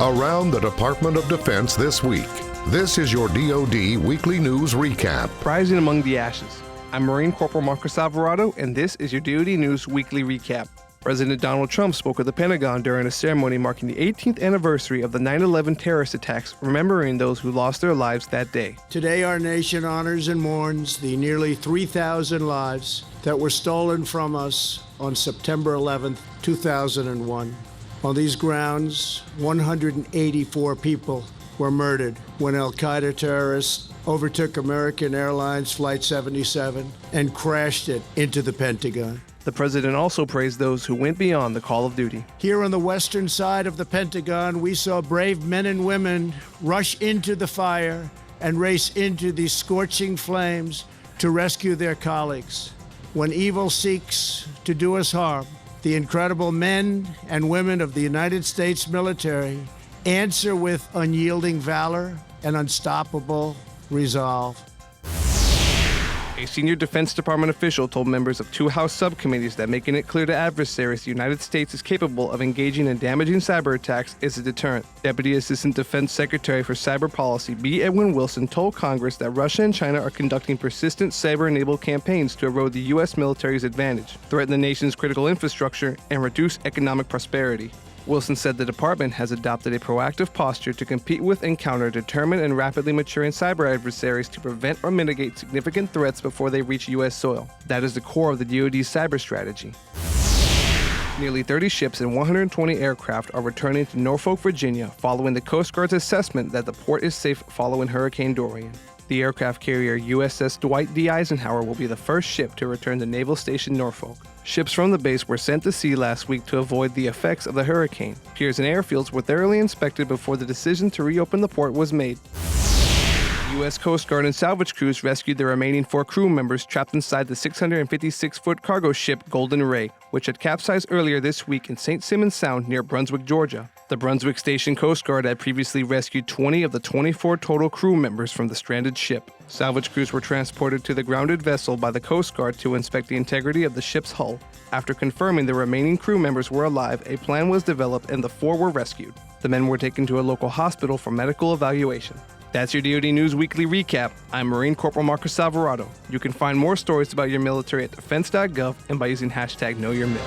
Around the Department of Defense this week. This is your DoD Weekly News Recap. Rising among the ashes. I'm Marine Corporal Marcus Alvarado, and this is your DoD News Weekly Recap. President Donald Trump spoke at the Pentagon during a ceremony marking the 18th anniversary of the 9/11 terrorist attacks, remembering those who lost their lives that day. Today, our nation honors and mourns the nearly 3,000 lives that were stolen from us on September 11, 2001. On these grounds, 184 people were murdered when al-Qaeda terrorists overtook American Airlines Flight 77 and crashed it into the Pentagon. The president also praised those who went beyond the call of duty. Here on the western side of the Pentagon, we saw brave men and women rush into the fire and race into the scorching flames to rescue their colleagues. When evil seeks to do us harm, the incredible men and women of the United States military answer with unyielding valor and unstoppable resolve. A senior Defense Department official told members of two House subcommittees that making it clear to adversaries the United States is capable of engaging in damaging cyber attacks is a deterrent. Deputy Assistant Defense Secretary for Cyber Policy B. Edwin Wilson told Congress that Russia and China are conducting persistent cyber-enabled campaigns to erode the U.S. military's advantage, threaten the nation's critical infrastructure, and reduce economic prosperity. Wilson said the department has adopted a proactive posture to compete with and counter determined and rapidly maturing cyber adversaries to prevent or mitigate significant threats before they reach U.S. soil. That is the core of the DoD's cyber strategy. Nearly 30 ships and 120 aircraft are returning to Norfolk, Virginia, following the Coast Guard's assessment that the port is safe following Hurricane Dorian. The aircraft carrier USS Dwight D. Eisenhower will be the first ship to return to Naval Station Norfolk. Ships from the base were sent to sea last week to avoid the effects of the hurricane. Piers and airfields were thoroughly inspected before the decision to reopen the port was made. U.S. Coast Guard and salvage crews rescued the remaining 4 crew members trapped inside the 656-foot cargo ship Golden Ray, which had capsized earlier this week in St. Simons Sound near Brunswick, Georgia. The Brunswick Station Coast Guard had previously rescued 20 of the 24 total crew members from the stranded ship. Salvage crews were transported to the grounded vessel by the Coast Guard to inspect the integrity of the ship's hull. After confirming the remaining crew members were alive, a plan was developed and the 4 were rescued. The men were taken to a local hospital for medical evaluation. That's your DoD News Weekly Recap. I'm Marine Corporal Marcus Alvarado. You can find more stories about your military at defense.gov and by using hashtag KnowYourMil.